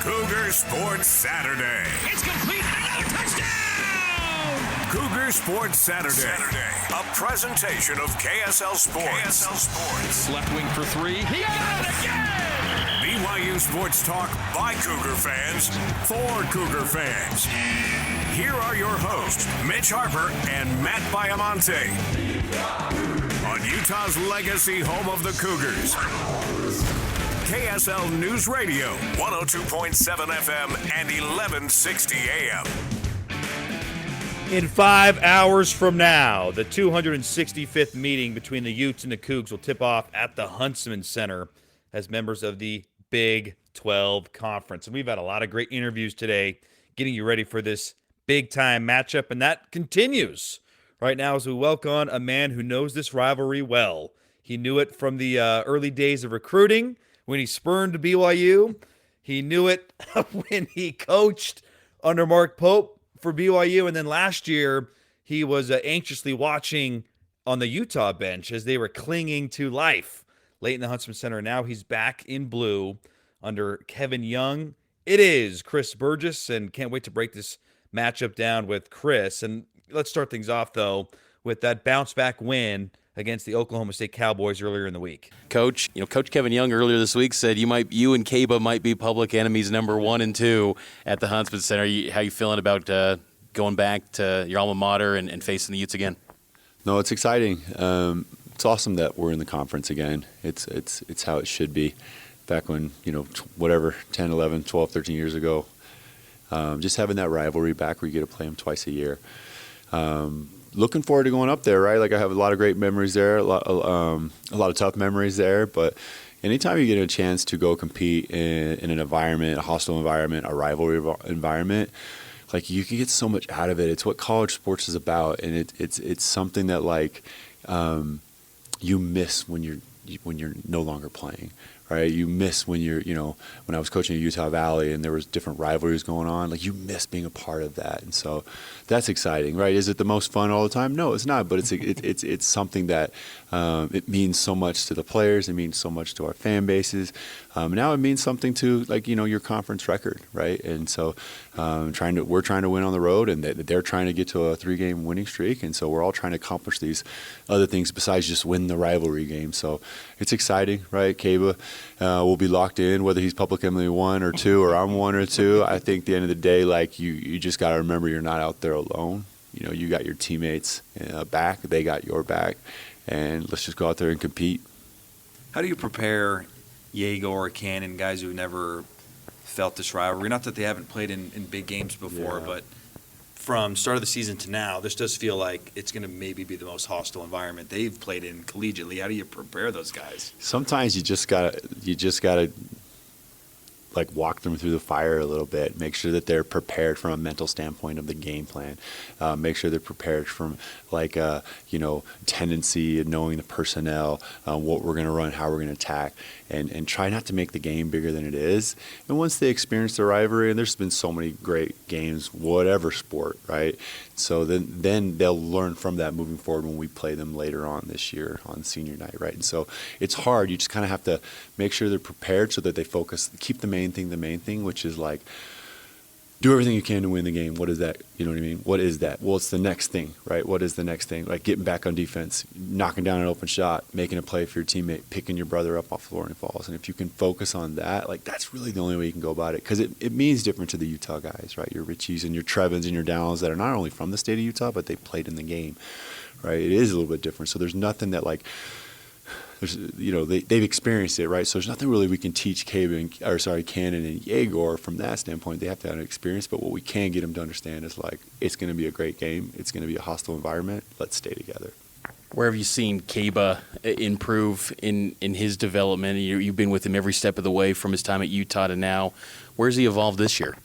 Cougar Sports Saturday. It's complete. Another touchdown! Cougar Sports Saturday. A presentation of KSL Sports. Left wing for three. He got it again! BYU Sports Talk by Cougar fans for Cougar fans. Here are your hosts, Mitch Harper and Matt Baiamonte. On Utah's legacy home of the Cougars. KSL News Radio, 102.7 FM and 1160 AM. In 5 hours from now, the 265th meeting between the Utes and the Cougs will tip off at the Huntsman Center as members of the Big 12 Conference. And we've had a lot of great interviews today getting you ready for this big-time matchup, and that continues right now as we welcome on a man who knows this rivalry well. He knew it from the early days of recruiting when he spurned BYU. He knew it when he coached under Mark Pope for BYU. And then last year, he was anxiously watching on the Utah bench as they were clinging to life late in the Huntsman Center. Now he's back in blue under Kevin Young. It is Chris Burgess, and can't wait to break this matchup down with Chris. And let's start things off, though, with that bounce-back win against the Oklahoma State Cowboys earlier in the week. Coach Kevin Young earlier this week said you and Kaba might be public enemies number 1 and 2 at the Huntsman Center. How you feeling about going back to your alma mater and facing the Utes again? No, it's exciting. It's awesome that we're in the conference again. It's how it should be. Back when, 10, 11, 12, 13 years ago, just having that rivalry back where you get to play them twice a year. Looking forward to going up there, right? Like I have a lot of great memories there, a lot of tough memories there. But anytime you get a chance to go compete in an environment, a hostile environment, a rivalry environment, like you can get so much out of it. It's what college sports is about, and it's something that you miss when you're no longer playing. Right, you miss when when I was coaching at Utah Valley and there was different rivalries going on. Like you miss being a part of that, and so that's exciting, right? Is it the most fun all the time? No, it's not. But it's something that it means so much to the players. It means so much to our fan bases. Now it means something to your conference record, right? And so we're trying to win on the road, and they're trying to get to a 3-game winning streak, and so we're all trying to accomplish these other things besides just win the rivalry game. So it's exciting, right? Kaba will be locked in, whether he's public enemy 1 or 2 or I'm 1 or 2. I think at the end of the day, you just got to remember you're not out there alone. You got your teammates back, they got your back, and let's just go out there and compete. How do you prepare Yegor or Cannon, guys who've never felt this rivalry? Not that they haven't played in big games before, but from start of the season to now, this does feel like it's going to maybe be the most hostile environment they've played in collegiately. How do you prepare those guys? Sometimes you just gotta walk them through the fire a little bit, make sure that they're prepared from a mental standpoint of the game plan, make sure they're prepared from tendency and knowing the personnel, what we're going to run, how we're going to attack, and try not to make the game bigger than it is. And once they experience the rivalry, and there's been so many great games, whatever sport, right? So then they'll learn from that moving forward when we play them later on this year on senior night, right? And so it's hard. You just kind of have to make sure they're prepared so that they focus, keep the main thing, which is do everything you can to win the game. What is that? You know what I mean? What is that? Well, it's the next thing, right? What is the next thing? Like getting back on defense, knocking down an open shot, making a play for your teammate, picking your brother up off the floor and falls. And if you can focus on that, that's really the only way you can go about it, because it means different to the Utah guys, right? Your Richies and your Trevins and your Downs that are not only from the state of Utah, but they played in the game, right? It is a little bit different. So there's nothing that they've experienced it, right? So there's nothing really we can teach Cannon and Yegor from that standpoint. They have to have an experience, but what we can get them to understand is it's going to be a great game. It's going to be a hostile environment. Let's stay together. Where have you seen Kaba improve in his development? You've been with him every step of the way from his time at Utah to now. Where's he evolved this year?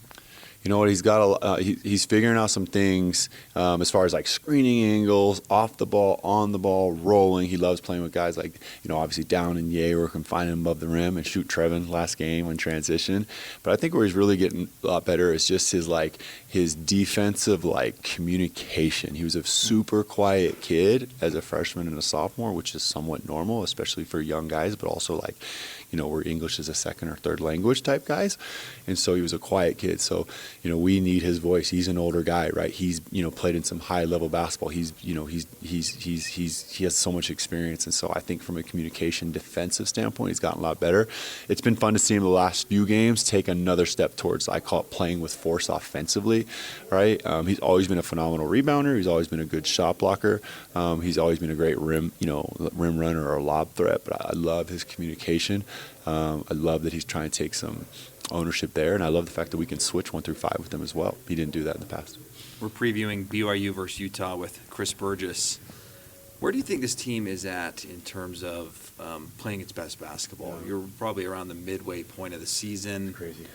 You know what? He's got he's figuring out some things as far as like screening angles, off the ball, on the ball, rolling. He loves playing with guys like, obviously Down and Ye, where he can find him above the rim and shoot Trevin last game on transition. But I think where he's really getting a lot better is just his defensive communication. He was a super quiet kid as a freshman and a sophomore, which is somewhat normal, especially for young guys, but also where English is a second or third language type guys. And so he was a quiet kid. So, we need his voice. He's an older guy, right? He's, played in some high level basketball. He has so much experience. And so I think from a communication defensive standpoint, he's gotten a lot better. It's been fun to see him the last few games take another step towards, I call it playing with force offensively, right? He's always been a phenomenal rebounder. He's always been a good shot blocker. He's always been a great rim runner or lob threat, but I love his communication. I love that he's trying to take some ownership there, and I love the fact that we can switch 1 through 5 with him as well. He didn't do that in the past. We're previewing BYU versus Utah with Chris Burgess. Where do you think this team is at in terms of playing its best basketball? You're probably around the midway point of the season. Crazy.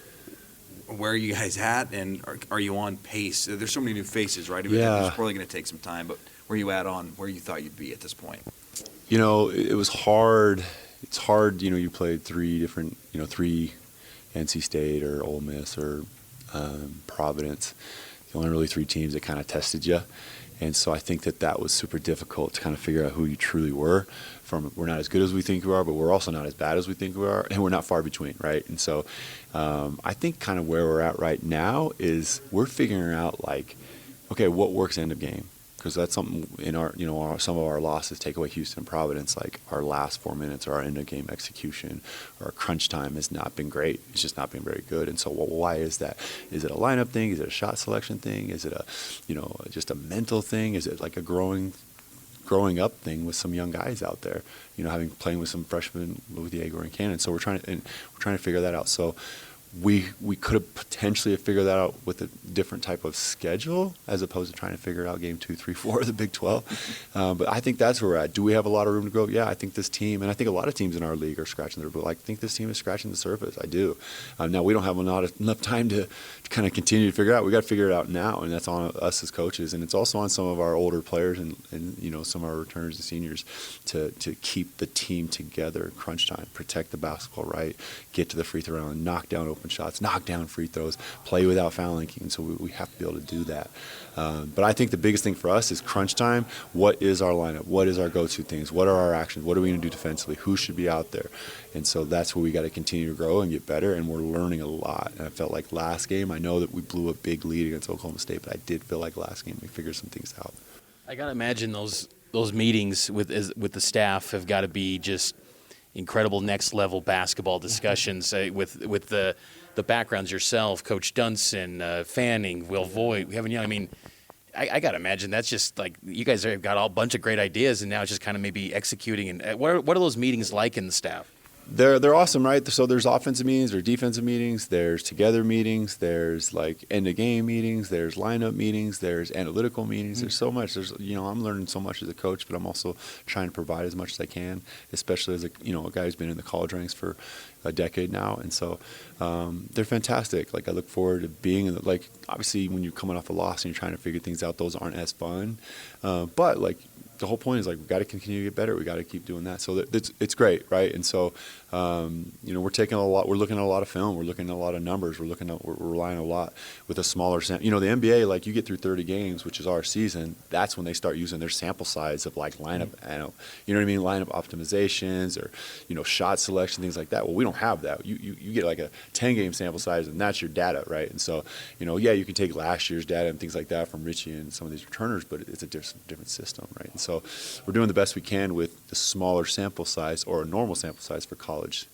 Where are you guys at, and are you on pace? There's so many new faces, right? Yeah. It's probably going to take some time, but where are you at on where you thought you'd be at this point? It was hard. It's hard, you played three NC State or Ole Miss or Providence. The only really 3 teams that kind of tested you. And so I think that was super difficult to kind of figure out who you truly were. We're not as good as we think we are, but we're also not as bad as we think we are, and we're not far between, right? And so I think kind of where we're at right now is we're figuring out okay, what works end of game? Because that's something in our, some of our losses take away Houston and Providence, like our last 4 minutes or our end of game execution or our crunch time has not been great. It's just not been very good. And so why is that? Is it a lineup thing? Is it a shot selection thing? Is it just a mental thing? Is it like a growing up thing with some young guys out there, playing with some freshmen with Diego and Cannon. So we're trying to figure that out. So we could have potentially figured that out with a different type of schedule as opposed to trying to figure out game 2, 3, 4 of the Big 12. But I think that's where we're at. Do we have a lot of room to grow? Yeah, I think this team, and I think a lot of teams in our league are scratching their, but I think this team is scratching the surface. I do. Now we don't have enough time to kind of continue to figure it out. We got to figure it out now, and that's on us as coaches, and it's also on some of our older players and some of our returners and seniors to keep the team together. Crunch time, protect the basketball right, get to the free throw line, knock down open shots, knock down free throws, play without fouling, and so we have to be able to do that. But I think the biggest thing for us is crunch time. What is our lineup? What is our go-to things? What are our actions? What are we going to do defensively? Who should be out there? And so that's where we got to continue to grow and get better, and we're learning a lot. And I felt like last game, I know that we blew a big lead against Oklahoma State, but I did feel like last game we figured some things out. I got to imagine those meetings with the staff have got to be just incredible next level basketball discussions with the backgrounds yourself, Coach Dunson, Fanning, Will Voigt, we haven't. I mean, I got to imagine that's just like you guys have got a bunch of great ideas, and now it's just kind of maybe executing. And what are those meetings like in the staff? They're awesome, right? So there's offensive meetings, there's defensive meetings, there's together meetings, there's like end of game meetings, there's lineup meetings, there's analytical meetings. There's so much. I'm learning so much as a coach, but I'm also trying to provide as much as I can, especially as a guy who's been in the college ranks for a decade now. And so they're fantastic. Like I look forward to being in obviously when you're coming off a loss and you're trying to figure things out, those aren't as fun. But the whole point is we got to continue to get better. We got to keep doing that. So it's great, right? And so we're taking we're looking at a lot of film. We're looking at a lot of numbers. We're relying a lot with a smaller sample. The NBA, you get through 30 games, which is our season. That's when they start using their sample size of lineup. You know what I mean? Lineup optimizations or shot selection, things like that. Well, we don't have that. You get a 10-game sample size, and that's your data, right? And so you can take last year's data and things like that from Richie and some of these returners, but it's a different system, right? And so we're doing the best we can with the smaller sample size or a normal sample size for college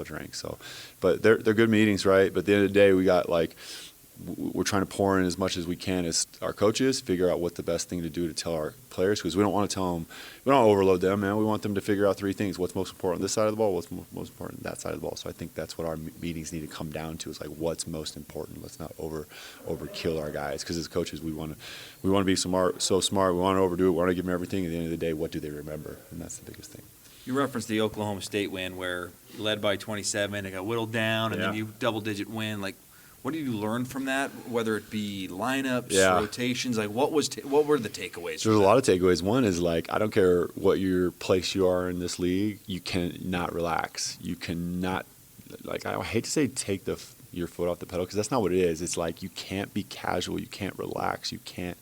ranks. So, but they're good meetings, right? But at the end of the day, we got we're trying to pour in as much as we can as our coaches, figure out what the best thing to do to tell our players, because we don't want to tell them, we don't overload them, man. We want them to figure out 3 things: what's most important on this side of the ball, what's most important on that side of the ball. So I think that's what our meetings need to come down to, is what's most important. Let's not overkill our guys, because as coaches we want to be so smart. We want to overdo it. We want to give them everything. At the end of the day, what do they remember? And that's the biggest thing. You referenced the Oklahoma State win where you led by 27, it got whittled down, and then you double-digit win. What did you learn from that? Whether it be lineups, Yeah. rotations, like what were the takeaways? There's a lot of takeaways. One is like, I don't care what your place you are in this league, you cannot relax. You cannot, like, I hate to say take your foot off the pedal, because that's not what it is. It's like you can't be casual. You can't relax. You can't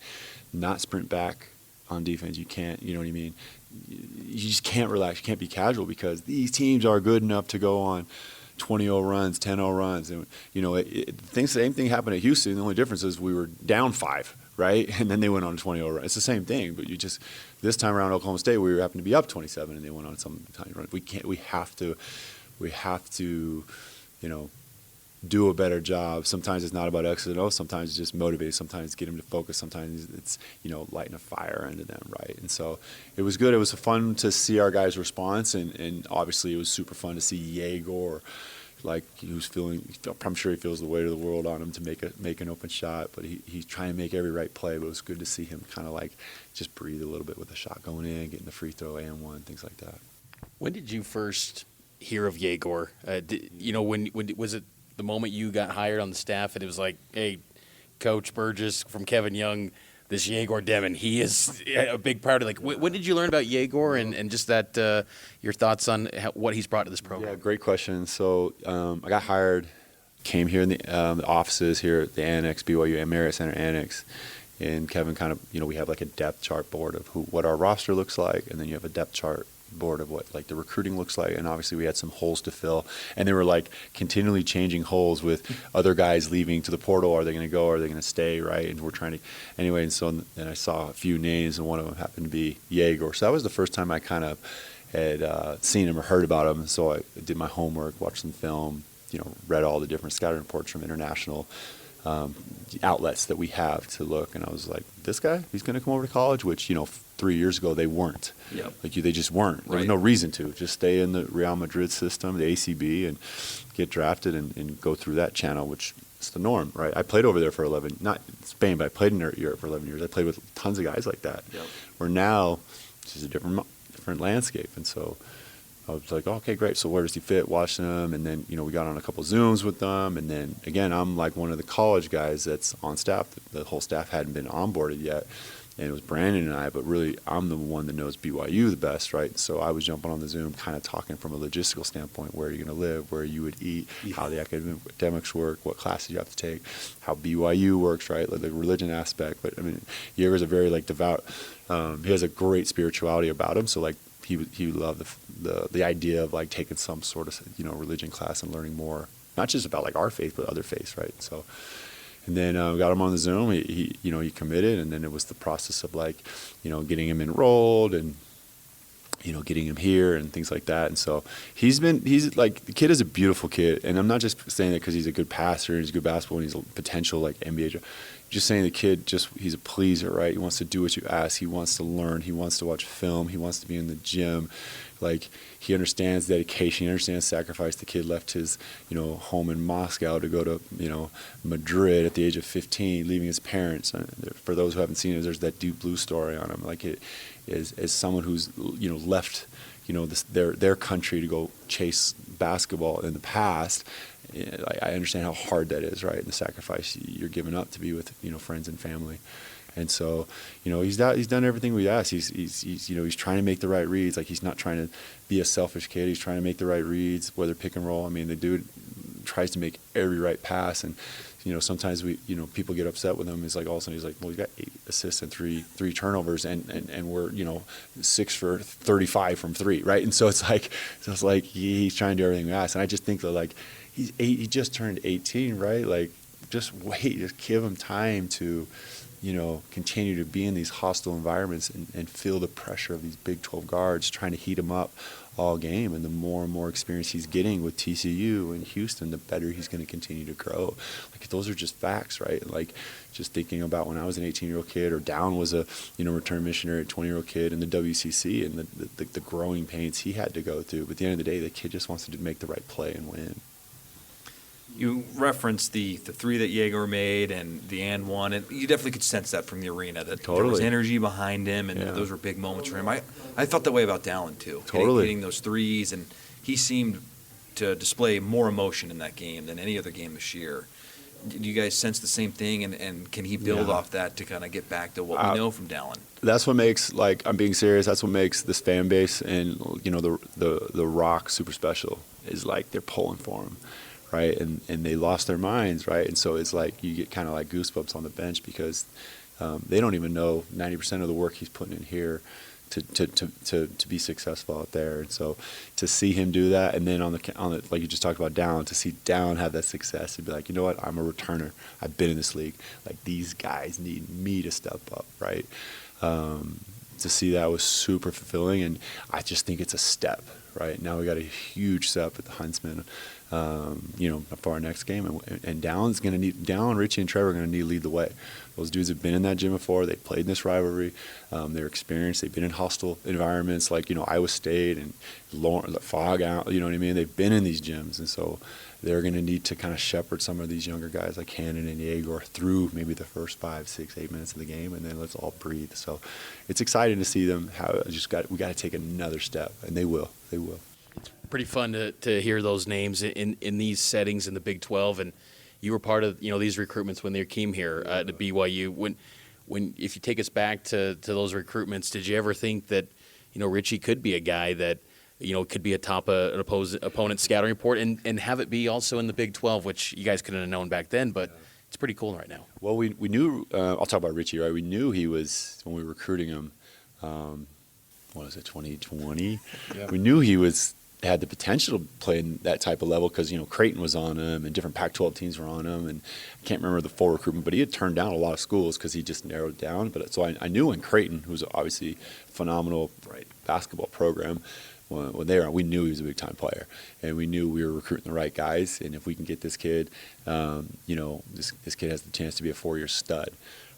not sprint back on defense. You can't, you know what I mean? You just can't relax. You can't be casual, because these teams are good enough to go on 20-0 runs, 10-0 runs. And, you know, same thing happened at Houston. The only difference is we were down 5, right? And then they went on a 20-0 run. It's the same thing, but this time around Oklahoma State, we happened to be up 27, and they went on some tiny run. We have to, you know, do a better job. Sometimes it's not about X and O. Sometimes it's just motivate. Sometimes get them to focus. Sometimes it's, you know, lighting a fire into them, right? And so it was good. It was fun to see our guys' response, and obviously it was super fun to see Yegor, like, I'm sure he feels the weight of the world on him to make an open shot, but he's trying to make every right play. But it was good to see him kind of like just breathe a little bit with a shot going in, getting the free throw and one, things like that. When did you first hear of Yegor? You know, when was it the moment you got hired on the staff and it was like, hey, Coach Burgess from Kevin Young, this Yegor Demon, he is a big part of, like, when did you learn about Yegor and just that, your thoughts on what he's brought to this program? Yeah, great question. So I got hired, came here in the offices here at the Annex, BYU and Marriott Center Annex, and Kevin kind of, you know, we have like a depth chart board of what our roster looks like, and then you have a depth chart board of what like the recruiting looks like, and obviously we had some holes to fill, and they were like continually changing holes with other guys leaving to the portal. Are they going to go? Are they going to stay? Right? And we're trying to anyway. And so then I saw a few names, and one of them happened to be Yegor. So that was the first time I kind of had seen him or heard about him. So I did my homework, watched some film, you know, read all the different scouting reports from international outlets that we have to look, and I was like, this guy, he's going to come over to college, which, you know, 3 years ago they weren't. Yep. Like, they just weren't. There was Right. no reason to. Just stay in the Real Madrid system, the ACB, and get drafted and go through that channel, which is the norm, right? I played over there for 11, not Spain, but I played in Europe for 11 years. I played with tons of guys like that. Yep. Where now it's just a different landscape, and so I was like, okay, great. So where does he fit? Watching him, and then, you know, we got on a couple Zooms with them, and then again, I'm like one of the college guys that's on staff. The whole staff hadn't been onboarded yet, and it was Brandon and I. But really, I'm the one that knows BYU the best, right? So I was jumping on the Zoom, kind of talking from a logistical standpoint: where are you going to live, where you would eat, how the academics work, what classes you have to take, how BYU works, right? Like the religion aspect. But I mean, Yeager's a very like devout. He has a great spirituality about him. So like, he loved the idea of like taking some sort of, you know, religion class and learning more, not just about like our faith but other faiths, right? So, and then got him on the Zoom. He you know, he committed, and then it was the process of like, you know, getting him enrolled and, you know, getting him here and things like that. And so he's like, the kid is a beautiful kid, and I'm not just saying that because he's a good passer and he's a good basketball and he's a potential like NBA. Just saying the kid, he's a pleaser, right? He wants to do what you ask. He wants to learn. He wants to watch film. He wants to be in the gym. Like, he understands dedication. He understands sacrifice. The kid left his, you know, home in Moscow to go to, you know, Madrid at the age of 15, leaving his parents. For those who haven't seen it, there's that Deep Blue story on him. Like, it is someone who's, you know, left, you know, their country to go chase basketball in the past. I understand how hard that is, right? And the sacrifice you're giving up to be with, you know, friends and family. And so, you know, he's done everything we asked. He's you know, he's trying to make the right reads. Like, he's not trying to be a selfish kid. He's trying to make the right reads, whether pick and roll. I mean, the dude tries to make every right pass. And, you know, sometimes people get upset with him. He's like, all of a sudden he's like, well, he's got 8 assists and three turnovers, and we're, you know, 6 for 35 from 3, right? And so it's like he's trying to do everything we ask. And I just think that, like, he just turned 18, right? Like, just wait, just give him time to, you know, continue to be in these hostile environments and feel the pressure of these Big 12 guards trying to heat him up all game. And the more and more experience he's getting with TCU and Houston, the better he's going to continue to grow. Like, those are just facts, right? Like, just thinking about when I was an 18-year-old kid, or Down was a, you know, return missionary, 20-year-old kid in the WCC, and the growing pains he had to go through. But at the end of the day, the kid just wants to make the right play and win. You referenced the 3 that Yegor made and the and one, and you definitely could sense that from the arena, that there was energy behind him, and those were big moments for him. I felt that way about Dallin too. Hitting those threes, and he seemed to display more emotion in that game than any other game this year. Do you guys sense the same thing, and can he build off that to kind of get back to what we know from Dallin? That's what makes, like, I'm being serious, that's what makes this fan base and, you know, the Rock super special, is like they're pulling for him, right? And they lost their minds, right? And so it's like you get kind of like goosebumps on the bench because they don't even know 90% of the work he's putting in here to be successful out there. And so to see him do that, and then on the like you just talked about Dallin, to see Dallin have that success and be like, you know what, I'm a returner. I've been in this league. Like, these guys need me to step up, right? To see that was super fulfilling, and I just think it's a step. Right now we got a huge step at the Huntsman, you know, for our next game, and Dallin, Richie, and Trevor are going to need to lead the way. Those dudes have been in that gym before. They've played in this rivalry. They're experienced. They've been in hostile environments like, you know, Iowa State and Fog out. You know what I mean? They've been in these gyms, and so they're going to need to kind of shepherd some of these younger guys like Cannon and Yegor through maybe the first 5, 6, 8 minutes of the game, and then let's all breathe. So it's exciting to see them. We got to take another step, and they will. They will. Pretty fun to hear those names in these settings in the Big 12, and you were part of, you know, these recruitments when they came here to BYU. When if you take us back to those recruitments, did you ever think that, you know, Richie could be a guy that, you know, could be atop an opponent's scouting report and have it be also in the Big 12, which you guys couldn't have known back then, but it's pretty cool right now. Well, we knew. I'll talk about Richie, right? We knew he was, when we were recruiting him. What was it, 2020? Yeah. We knew he had the potential to play in that type of level because, you know, Creighton was on him and different Pac-12 teams were on him, and I can't remember the full recruitment, but he had turned down a lot of schools because he just narrowed it down. But so I knew in Creighton, who's obviously a phenomenal basketball program, when they were, we knew he was a big-time player, and we knew we were recruiting the right guys. And if we can get this kid, you know, this kid has the chance to be a 4-year stud,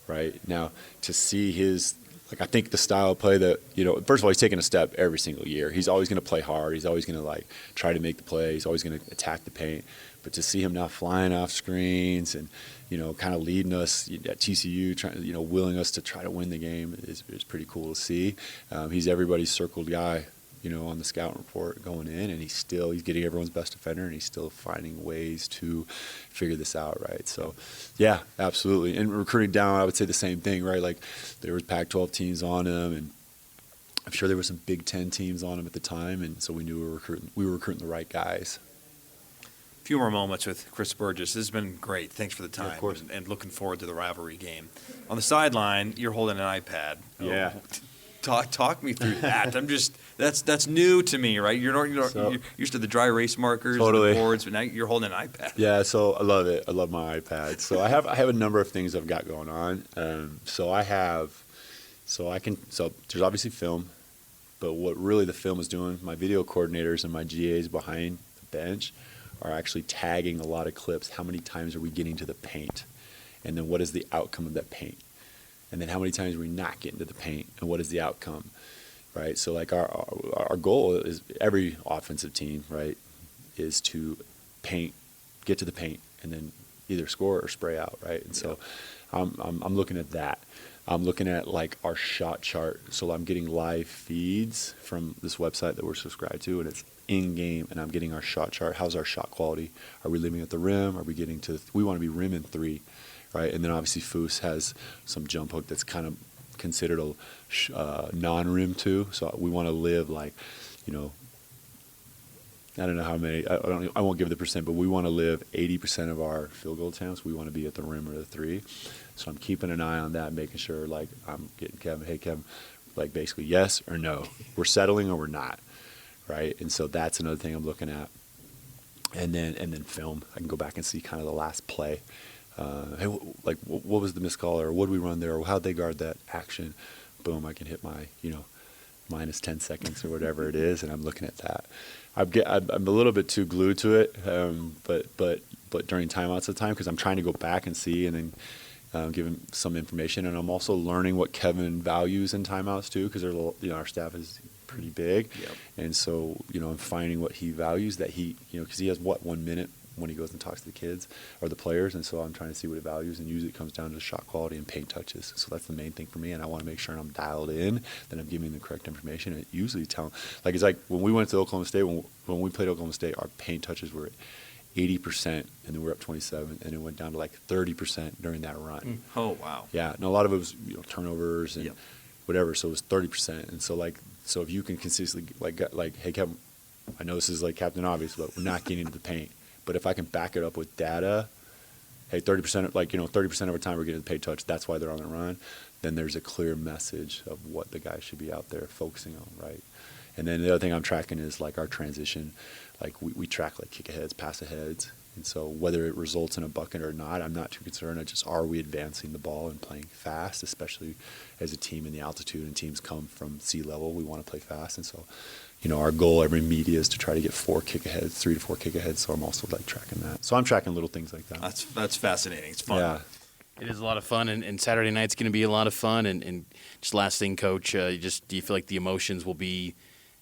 right? Now, to see his, like, I think the style of play that, you know, first of all, he's taking a step every single year. He's always going to play hard. He's always going to, like, try to make the play. He's always going to attack the paint. But to see him now flying off screens and, you know, kind of leading us at TCU, trying, you know, willing us to try to win the game is pretty cool to see. He's everybody's circled guy, you know, on the scout report going in, and he's getting everyone's best defender, and he's still finding ways to figure this out, right? So, yeah, absolutely. And recruiting down, I would say the same thing, right? Like, there was Pac-12 teams on him, and I'm sure there were some Big Ten teams on him at the time, and so we knew we were recruiting the right guys. A few more moments with Chris Burgess. This has been great. Thanks for the time. Yeah, of course. And looking forward to the rivalry game. On the sideline, you're holding an iPad. Yeah. Talk me through that. That's new to me, right? You're used to the dry erase markers, totally. And the boards, but now you're holding an iPad. Yeah, so I love it. I love my iPad. So I have a number of things I've got going on. So there's obviously film, but what really the film is doing, my video coordinators and my GAs behind the bench are actually tagging a lot of clips. How many times are we getting to the paint? And then what is the outcome of that paint? And then how many times are we not getting to the paint, and what is the outcome, right? So, like, our goal is every offensive team, right, is to get to the paint, and then either score or spray out, right? And so I'm looking at that. I'm looking at, like, our shot chart. So I'm getting live feeds from this website that we're subscribed to, and it's in-game, and I'm getting our shot chart. How's our shot quality? Are we leaving at the rim? Are we getting to – we want to be rim in 3. Right, and then obviously Foose has some jump hook that's kind of considered a non-rim too. So we want to live, like, you know, I don't know how many. I won't give the percent, but we want to live 80% of our field goal attempts. We want to be at the rim or the 3. So I'm keeping an eye on that, making sure, like, I'm getting Kevin. Hey, Kevin, like, basically yes or no. We're settling or we're not, right? And so that's another thing I'm looking at. And then film. I can go back and see kind of the last play. Hey, like, what was the missed call, or what did we run there, or how'd they guard that action? Boom, I can hit my, you know, minus 10 seconds or whatever it is, and I'm looking at that. I'm a little bit too glued to it, but during timeouts of time, because I'm trying to go back and see and then give him some information, and I'm also learning what Kevin values in timeouts too, because our staff is pretty big, yep. And so, you know, I'm finding what he values, that he, you know, because he has 1 minute when he goes and talks to the kids or the players, and so I'm trying to see what he values, and usually it comes down to shot quality and paint touches. So that's the main thing for me, and I want to make sure I'm dialed in, that I'm giving the correct information. And it usually like, it's like when we went to Oklahoma State, when we played Oklahoma State, our paint touches were 80%, and then we're up 27, and it went down to like 30% during that run. Oh, wow. Yeah, and a lot of it was turnovers and Yep. whatever. So it was 30%, and so if you can consistently like, hey Kevin, I know this is like Captain Obvious, but we're not getting into the paint. But if I can back it up with data, hey, 30%, 30% of the time we're getting the paint touch. That's why they're on the run. Then there's a clear message of what the guys should be out there focusing on, right? And then the other thing I'm tracking is like our transition. Like we track like kick aheads, pass aheads. And so whether it results in a bucket or not, I'm not too concerned. I just, are we advancing the ball and playing fast, especially as a team in the altitude and teams come from sea level. We want to play fast. And so, our goal every media is to try to get 4 kick aheads, 3 to 4 kick aheads. So I'm also like tracking that. So I'm tracking little things like that. That's fascinating. It's fun. Yeah. It is a lot of fun, and Saturday night's going to be a lot of fun. And just last thing, Coach, do you feel like the emotions will be?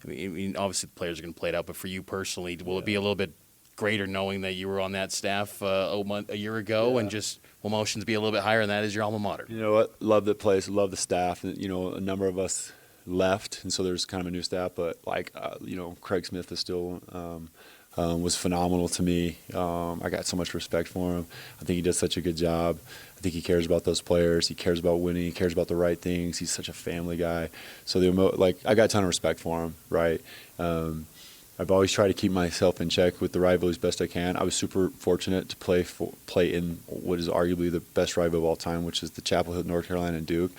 I mean, obviously the players are going to play it out, but for you personally, will it be a little bit greater knowing that you were on that staff a year ago, and just will emotions be a little bit higher, and that is your alma mater? You know what? Love the place, love the staff. A number of us left, and so there's kind of a new staff, but Craig Smith is still was phenomenal to me. I got so much respect for him. I think he does such a good job. I think he cares about those players. He cares about winning. He cares about the right things. He's such a family guy. So I got a ton of respect for him, right? I've always tried to keep myself in check with the rivalry as best I can. I was super fortunate to play in what is arguably the best rival of all time, which is the Chapel Hill, North Carolina, and Duke.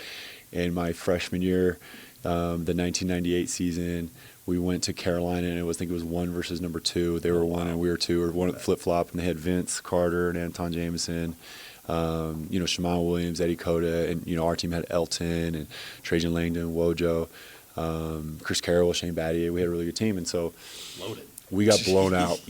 In my freshman year, the 1998 season, we went to Carolina, and I think it was 1 versus number 2. They were 1 and we were 2, or 1 flip-flop, and they had Vince Carter and Anton Jameson, Shaman Williams, Eddie Cota, and, our team had Elton and Trajan Langdon, Wojo, Chris Carroll, Shane Battier. We had a really good team, and so we got blown out.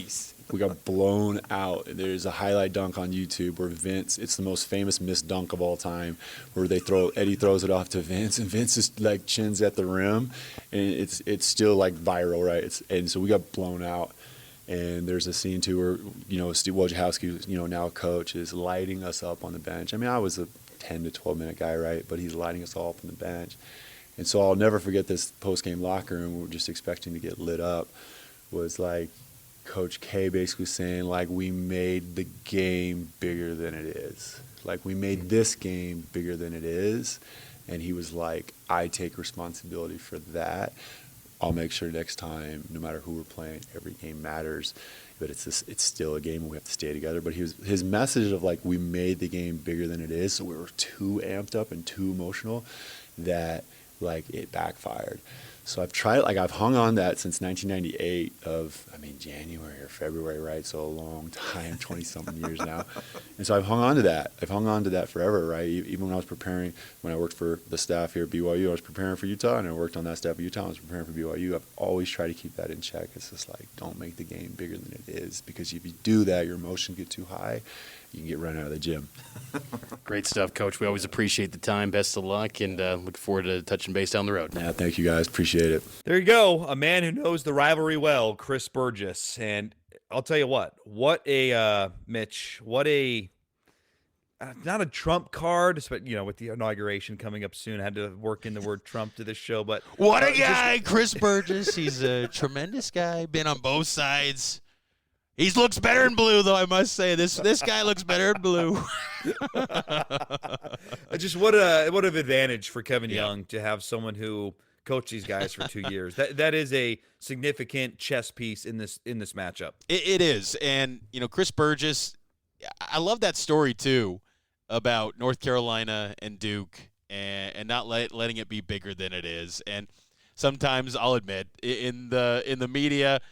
We got blown out. There's a highlight dunk on YouTube where Vince, it's the most famous missed dunk of all time, where Eddie throws it off to Vince, and Vince is like chins at the rim, and it's still like viral, right? And so we got blown out. And there's a scene too where, Steve Wojciechowski, who's, now a coach, is lighting us up on the bench. I mean, I was a 10 to 12 minute guy, right? But he's lighting us all up on the bench. And so I'll never forget this post-game locker room. We're just expecting to get lit up. Was like Coach K basically saying, like, we made the game bigger than it is. Like, we made this game bigger than it is. And he was like, I take responsibility for that. I'll make sure next time, no matter who we're playing, every game matters. But it's still a game and we have to stay together. But his message of, like, we made the game bigger than it is, so we were too amped up and too emotional that, like, it backfired. So I've hung on that since 1998 January or February, right? So a long time, 20-something years now. And so I've hung on to that. I've hung on to that forever, right? Even when I was preparing, when I worked for the staff here at BYU, I was preparing for Utah, and I worked on that staff at Utah, I was preparing for BYU. I've always tried to keep that in check. It's just like, don't make the game bigger than it is, because if you do that, your emotions get too high, you can get run out of the gym. Great stuff, Coach. We always appreciate the time. Best of luck, and look forward to touching base down the road. Yeah, thank you guys. Appreciate it. There you go. A man who knows the rivalry well, Chris Burgess. And I'll tell you what Mitch, not a trump card, but, with the inauguration coming up soon, I had to work in the word Trump to this show. But what a guy, Chris Burgess. He's a tremendous guy, been on both sides. He looks better in blue, though, I must say. This guy looks better in blue. Just what an advantage for Kevin Young to have someone who coached these guys for 2 years. That is a significant chess piece in this matchup. It is. And, Chris Burgess, I love that story, too, about North Carolina and Duke and not letting it be bigger than it is. And sometimes, I'll admit, in the media –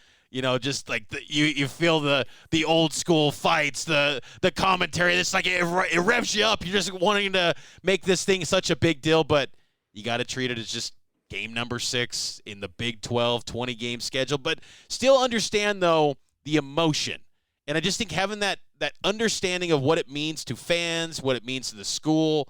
just like you feel the old school fights, the commentary. It's like it revs you up. You're just wanting to make this thing such a big deal, but you got to treat it as just game number 6 in the Big 12 20-game schedule. But still understand, though, the emotion. And I just think having that understanding of what it means to fans, what it means to the school,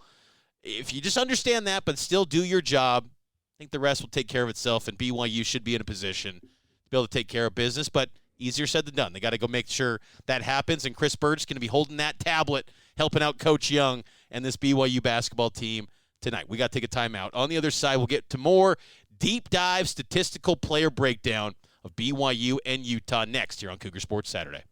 if you just understand that but still do your job, I think the rest will take care of itself, and BYU should be in a position to be able to take care of business, but easier said than done. They got to go make sure that happens, and Chris Burgess is going to be holding that tablet, helping out Coach Young and this BYU basketball team tonight. We got to take a timeout. On the other side, we'll get to more deep dive statistical player breakdown of BYU and Utah next here on Cougar Sports Saturday.